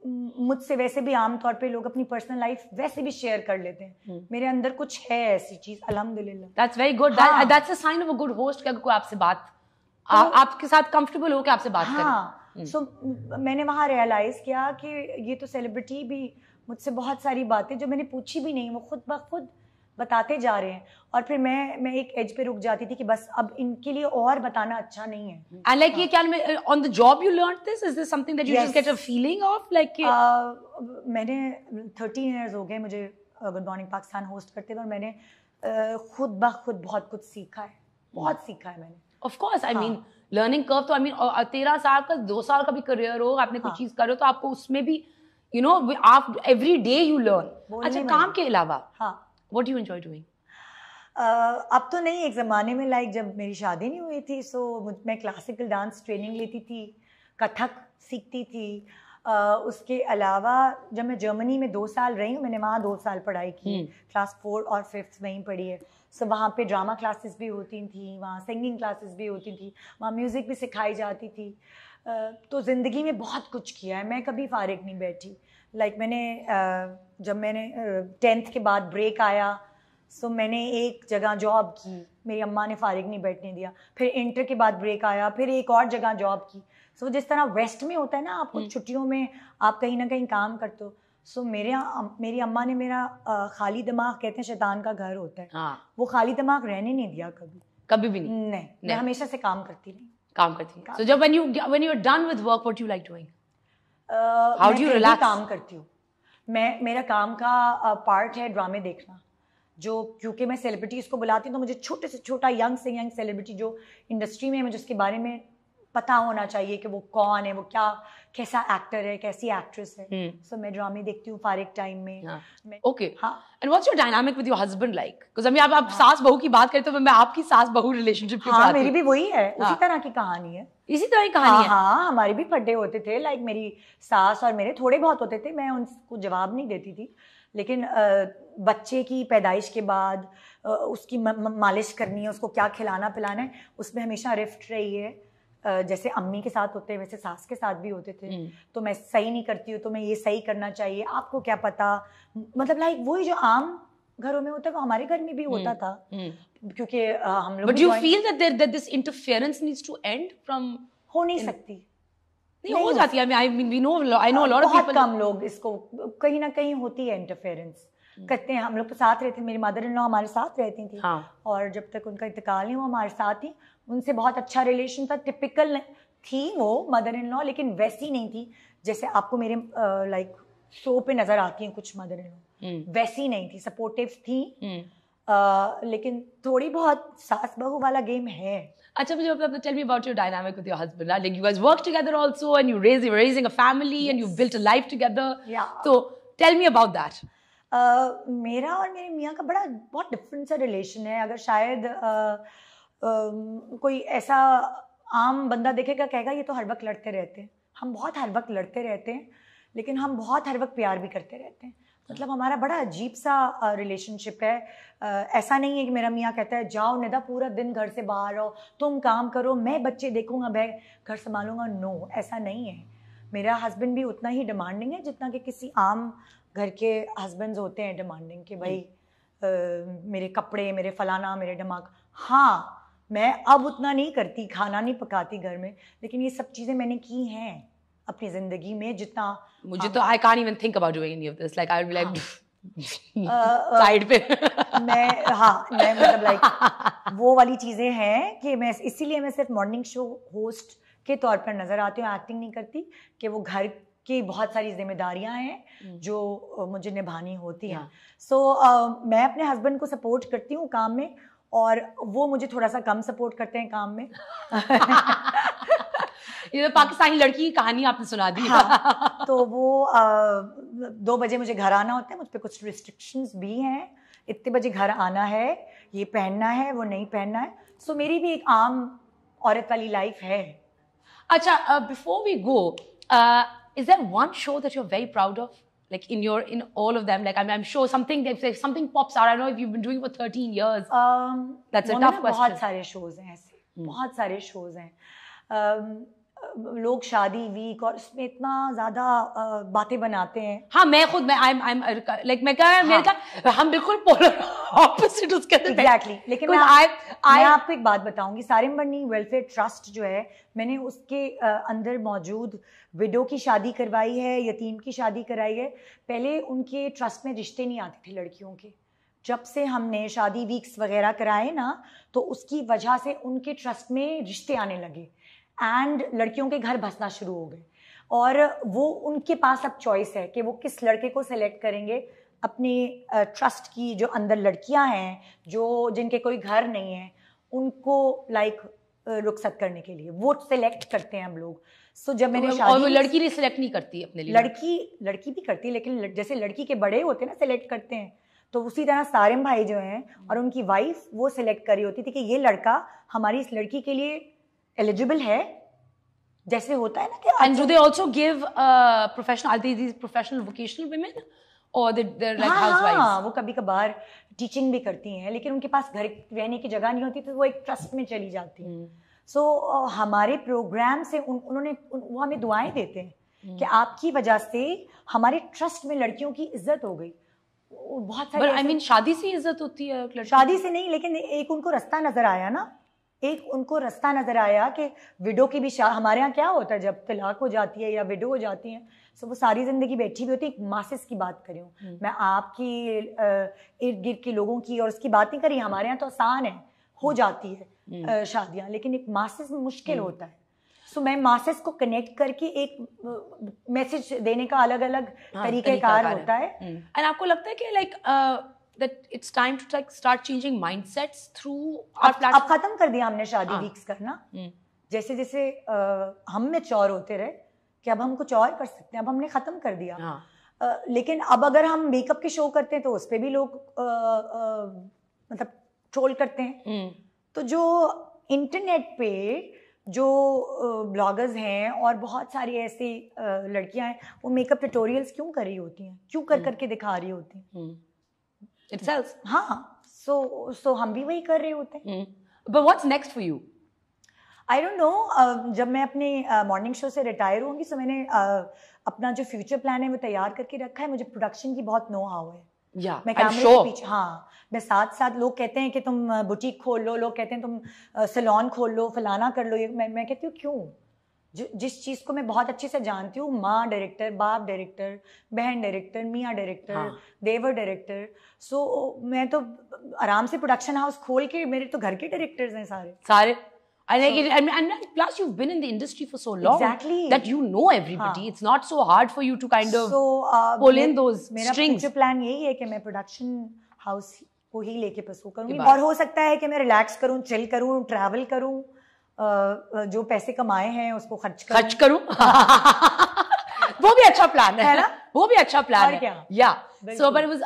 मुझसे वैसे भी आमतौर पे लोग अपनी पर्सनल लाइफ वैसे भी शेयर कर लेते हैं, मेरे अंदर कुछ है ऐसी चीज, अल्हम्दुलिल्लाह। That's very good, that's a sign of a good host कि अगर कोई आपसे बात आपके साथ कंफर्टेबल हो के आपसे बात करे। सो मैंने वहाँ रियलाइज किया कि ये तो सेलिब्रिटी भी मुझसे बहुत सारी बातें जो मैंने पूछी भी नहीं वो खुद ब खुद बताते जा रहे हैं, और फिर मैं एक एज पे रुक जाती थी कि बस अब इनके लिए और बताना अच्छा नहीं है। And like ये क्या on the job you learned this? Is this something that you just get a feeling of like? मैंने 13 years हो गए मुझे गुड मॉर्निंग पाकिस्तान होस्ट करते हुए, और मैंने खुद ब खुद बहुत कुछ सीखा है, बहुत सीखा है मैंने। Of course, I mean learning curve तो I mean 13 साल का 2 साल का भी करियर हो, आपने कोई चीज कर रहे हो तो आपको उसमें भी you know आप every day you learn। अच्छा, काम के अलावा what do you enjoy doing? अब तो नहीं, एक ज़माने में लाइक जब मेरी शादी नहीं हुई थी सो मैं क्लासिकल डांस ट्रेनिंग लेती थी, कथक सीखती थी। उसके अलावा जब मैं जर्मनी में 2 साल रही हूँ, मैंने वहाँ 2 साल पढ़ाई की, क्लास 4 और 5 वहीं पढ़ी है। सो वहाँ पे ड्रामा क्लासेस भी होती थी, वहाँ सिंगिंग क्लासेस भी होती थी, वहाँ म्यूज़िक भी सिखाई जाती थी। तो ज़िंदगी में बहुत कुछ किया है, मैं कभी फारिग नहीं बैठी। लाइक मैंने जब मैंने 10th के बाद ब्रेक आया सो मैंने एक जगह जॉब की, मेरी अम्मा ने फारिग नहीं बैठने दिया। फिर इंटर के बाद ब्रेक आया, फिर एक और जगह जॉब की। सो जिस तरह वेस्ट में होता है ना, आपको छुट्टियों में आप कहीं ना कहीं काम करते हो, सो मेरी अम्मा ने मेरा खाली दिमाग, कहते हैं शैतान का घर होता है, वो खाली दिमाग रहने नहीं दिया कभी भी नहीं। मैं हमेशा से काम करती रही। So जब when you're done with work, what do you like doing? How do you relax? काम करती हूँ मैं, मेरा काम का पार्ट है ड्रामे देखना, जो क्योंकि मैं सेलिब्रिटीज़ को बुलाती हूँ तो मुझे छोटे से छोटा यंग से यंग सेलिब्रिटी जो इंडस्ट्री में है, मुझे उसके बारे में पता होना चाहिए कि वो कौन है, वो कैसा एक्टर है, कैसी एक्ट्रेस है। सो मैं ड्रामे देखती हूँ फारिग टाइम में। Okay, and what's your dynamic with your husband like? Because अभी आप सास बहू की बात करते हो, मैं आपकी सास बहू रिलेशनशिप की बात। मेरी भी वही है, उसी तरह की कहानी है, इसी तरह की कहानी है। हमारे भी फड्डे होते थे, लाइक मेरी सास और मेरे थोड़े बहुत होते थे, मैं उनको जवाब नहीं देती थी, लेकिन बच्चे की पैदाइश के बाद उसकी मालिश करनी है, उसको क्या खिलाना पिलाना है, उसमें हमेशा रिफ्ट रही है। जैसे अम्मी के साथ होते हैं वैसे सास के साथ भी होते थे। तो मैं सही नहीं करती हूँ तो मैं ये सही करना चाहिए, आपको क्या पता, मतलब लाइक वही जो आम घरों में होता है वो हमारे घर में भी होता था, क्योंकि हम लोग। But do you feel that this interference needs to end from? हो नहीं सकती, नहीं हो जाती है। I mean I know a lot of people। बहुत कम लोग इसको, कहीं ना कहीं होती है इंटरफेरेंस करते हैं। हम लोग तो साथ रहते थे, मेरी मदर इन लॉ हमारे साथ रहती थी। और जब तक उनका इंतकाल नहीं हुआ हमारे साथ ही, उनसे बहुत अच्छा रिलेशन था। टिपिकल थी वो मदर इन लॉ, लेकिन वैसी नहीं थी जैसे आपको मेरे लाइक शो पे नजर आती हैं कुछ मदर इन लॉ, वैसी नहीं थी, सपोर्टिव थी। लेकिन थोड़ी बहुत सास बहू वाला गेम है। अच्छा, मुझे tell me about your dynamic with your husband. Like you guys work together also, and you're raising a family, and you built a life together. So tell me about that. मेरा और मेरे मियाँ का बहुत different सा relation है। अगर शायद कोई ऐसा आम बंदा देखेगा कहेगा ये तो हर वक्त लड़ते रहते हैं, हम बहुत हर वक्त लड़ते रहते हैं, लेकिन हम बहुत हर वक्त प्यार भी करते रहते हैं। मतलब हमारा बड़ा अजीब सा रिलेशनशिप है। ऐसा नहीं है कि मेरा मियाँ कहता है जाओ निदा पूरा दिन घर से बाहर रहो, तुम काम करो, मैं बच्चे देखूंगा, मैं घर संभालूंगा। नो, ऐसा नहीं है। मेरा हस्बैंड भी उतना ही डिमांडिंग है जितना कि किसी आम घर के हस्बैंड्स होते हैं डिमांडिंग, कि भाई मेरे कपड़े, मेरे फलाना, मेरे दिमाग। हाँ, मैं अब उतना नहीं करती, खाना नहीं पकाती घर में, लेकिन ये सब चीज़ें मैंने की हैं अपनी ज़िंदगी में जितना मुझे तो I can't even think about doing any of this. Like I would be like side पे मैं मतलब लाइक वो वाली चीज़ें हैं कि मैं इसीलिए मैं सिर्फ मॉर्निंग शो होस्ट के तौर पर नज़र आती हूँ, एक्टिंग नहीं करती, कि वो घर की बहुत सारी जिम्मेदारियां हैं जो मुझे निभानी होती हैं। सो मैं अपने हस्बैंड को सपोर्ट करती हूँ काम में, और वो मुझे थोड़ा सा कम सपोर्ट करते हैं काम में। ये पाकिस्तानी लड़की की कहानी आपने सुना दी। तो वो 2 बजे मुझे घर आना होता है, मुझ पे कुछ रिस्ट्रिक्शंस भी हैं, इतने बजे घर आना है, ये पहनना है, वो नहीं पहनना है। सो मेरी भी एक आम औरत वाली लाइफ है। अच्छा, before we go, is there one show that you're very proud of, like in all of them? Like I'm sure something pops out. I know if you've been doing it for 13 years. That's a tough question. बहुत सारे shows हैं ऐसे, बहुत सारे shows हैं। लोग शादी week और उसमें इतना ज्यादा बातें बनाते हैं। हाँ, मैं खुद मैं लाइक मैं क्या मेरे का हम बिल्कुल पोलर ऑपोजिट उसके अंदर एग्जैक्टली। लेकिन मैं आपको एक बात बताऊंगी, सारिम बन्नी वेलफेयर ट्रस्ट जो है, मैंने उसके अंदर मौजूद विडो की शादी करवाई है, यतीम की शादी कराई है। पहले उनके ट्रस्ट में रिश्ते नहीं आते थे लड़कियों के, जब से हमने शादी वीक्स वगैरह कराए ना, तो उसकी वजह से उनके ट्रस्ट में रिश्ते आने लगे एंड लड़कियों के घर बसना शुरू हो गए। और वो उनके पास अब चॉइस है कि वो किस लड़के को सेलेक्ट करेंगे अपने ट्रस्ट की जो अंदर लड़कियां हैं, जो जिनके कोई घर नहीं है, उनको रुखसत करने के लिए वो सेलेक्ट करते हैं हम लोग। सो जब मैंने शादी, और वो लड़की नहीं सेलेक्ट नहीं करती अपने लिए, लड़की भी करती है, लेकिन जैसे लड़की के बड़े होते हैं ना सेलेक्ट करते हैं, तो उसी तरह सारिम भाई जो हैं और उनकी वाइफ वो सिलेक्ट करी होती थी कि ये लड़का हमारी इस लड़की के लिए एलिजिबल है, जैसे होता है ना कि and do they also give professional, are these professional vocational women or they're like housewives? हाँ, वो कभी कभार टीचिंग भी करती हैं, लेकिन उनके पास घर रहने की जगह नहीं होती, तो वो एक ट्रस्ट में चली जाती हैं। सो हमारे प्रोग्राम से वो हमें दुआएं देते हैं कि आपकी वजह से हमारे ट्रस्ट में लड़कियों की इज्जत हो गई। बहुत सारी I mean, शादी से इज्जत होती है? शादी से नहीं, लेकिन एक उनको रास्ता नजर आया ना, एक उनको रास्ता नजर आया कि विडो की भी हमारे यहाँ क्या होता है जब तलाक हो जाती है या विडो हो जाती है, तो वो सारी जिंदगी बैठी भी होती है। मासेस की बात करी हूँ मैं, आपकी इर्द गिर्द के लोगों की और उसकी बात नहीं करी। हमारे यहाँ तो आसान है, हो जाती है शादियाँ, लेकिन एक मासेस में मुश्किल होता है। सो मैं मासेस को कनेक्ट करके एक मैसेज देने का अलग अलग तरीक़ेकार होता है। एंड आपको लगता है कि like that it's time to like start changing mindsets through our platform? अब खत्म कर दिया हमने शादी वीक्स करना। जैसे जैसे हम मैच्योर होते रहे कि अब हम कुछ और कर सकते हैं, अब हमने खत्म कर दिया। लेकिन अब अगर हम मेकअप के शो करते हैं तो उस पर भी लोग मतलब ट्रोल करते हैं। तो जो इंटरनेट पे जो ब्लॉगर्स हैं और बहुत सारी ऐसी लड़कियां हैं, वो मेकअप ट्यूटोरियल्स क्यों कर रही होती हैं, क्यों कर करके दिखा रही होती हैं itself? हाँ, so हम भी वही कर रहे होते हैं। But what's next for you? I don't know। जब मैं अपने मॉर्निंग शो से रिटायर होंगी, तो मैंने अपना जो फ्यूचर प्लान है वो तैयार करके रखा है। मुझे प्रोडक्शन की बहुत नो हाउ है। Yeah, मैं कैमरे के पीछे, हाँ, मैं साथ लोग कहते हैं कि तुम बुटीक खोल लो, लोग कहते हैं तुम सैलून खोल लो, फलाना कर लो। मैं कहती हूँ क्यों? जिस चीज़ को मैं बहुत अच्छे से जानती हूँ, माँ डायरेक्टर, बाप डायरेक्टर, बहन डायरेक्टर, मियाँ डायरेक्टर, देवर डायरेक्टर, सो मैं तो आराम से प्रोडक्शन हाउस खोल के, मेरे तो घर के डायरेक्टर्स हैं सारे। I like it, and plus you've been in the industry for so long that you know everybody. It's not so hard for you to kind of pull in those strings. मेरा future plan यही है कि मैं production house को ही लेके परसू करूँगी, और हो सकता है कि मैं रिलैक्स करूँ, चिल करूँ, ट्रैवल करूँ, जो पैसे कमाए हैं उसको खर्च करूं। वो भी अच्छा प्लान है ना, वो भी अच्छा प्लान है। क्या? Yeah. So, but it was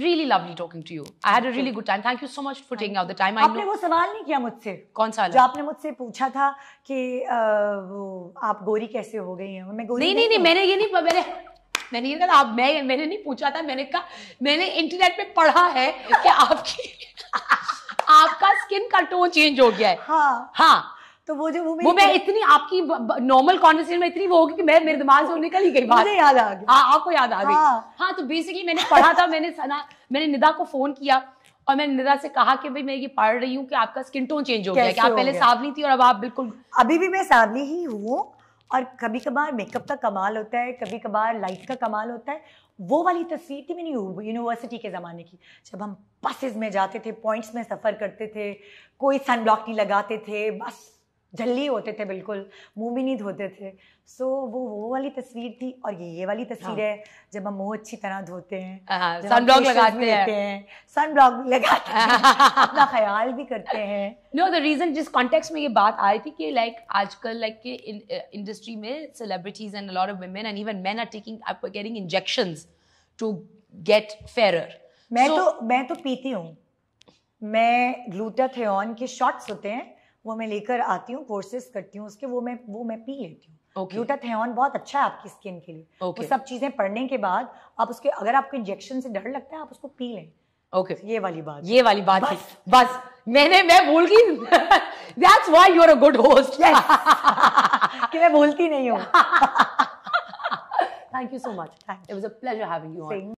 really lovely talking to you. I had a really good time. Thank you so much for taking out the time. आपने वो सवाल नहीं किया मुझसे? कौन सा? जो आपने मुझसे पूछा था कि वो आप गोरी कैसे हो गई हैं? मैं गोरी नहीं, मैंने ये नहीं, मैंने ये कहा, मैंने नहीं पूछा था। मैंने कहा मैंने इंटरनेट पे पढ़ा है कि आपका स्किन का टोन चेंज हो गया है। हाँ। तो वो मैं इतनी आपकी नॉर्मल कॉन्वर्सेशन में इतनी वो होगी कि मेरे दिमाग से वो निकल ही गई बात। मुझे याद आ गई। हाँ, आपको याद आ गई। हाँ, तो बेसिकली मैंने पढ़ा था, मैंने निदा को फोन किया और मैंने निदा से कहा कि भाई मैं ये पढ़ रही हूँ कि आपका स्किन टोन चेंज हो गया, कि आप पहले सांवली थी और अब आप बिल्कुल। अभी भी मैं सांवली ही हूँ, और कभी कभार मेकअप का कमाल होता है, कभी कभार लाइट का कमाल होता है। वो वाली तस्वीर थी मेरी यूनिवर्सिटी के ज़माने की, जब हम बसेस में जाते थे, पॉइंट्स में सफ़र करते थे, कोई सन ब्लॉक नहीं लगाते थे, बस जल्दी होते थे, बिल्कुल मुंह भी नहीं धोते थे। सो वो वाली तस्वीर थी। और ये वाली तस्वीर है जब हम मुंह अच्छी तरह धोते हैं, सन ब्लॉक लगाते हैं, सन ब्लॉक भी लगाते हैं, अपना ख्याल भी करते हैं। नो, द रीजन जिस कॉन्टेक्स्ट में ये बात आई थी कि लाइक आजकल लाइक के इंडस्ट्री में celebrities and a lot of women and even men are getting injections to get fairer. मैं तो पीती हूँ। मैं ग्लूटाथियोन के शॉट्स होते हैं, वो मैं लेकर आती हूँ, कोर्सेज करती हूँ उसके, वो मैं पी लेती हूँ। ग्लूटाथियोन बहुत अच्छा है आपकी स्किन के लिए। वो सब चीजें पढ़ने के बाद आप उसके, अगर आपको इंजेक्शन से डर लगता है आप उसको पी लें। ये वाली बात बस मैं भूल गई। That's why you're a good host. Yes. कि मैं भूलती नहीं हूँ। Thank you so much. It was a pleasure having you on.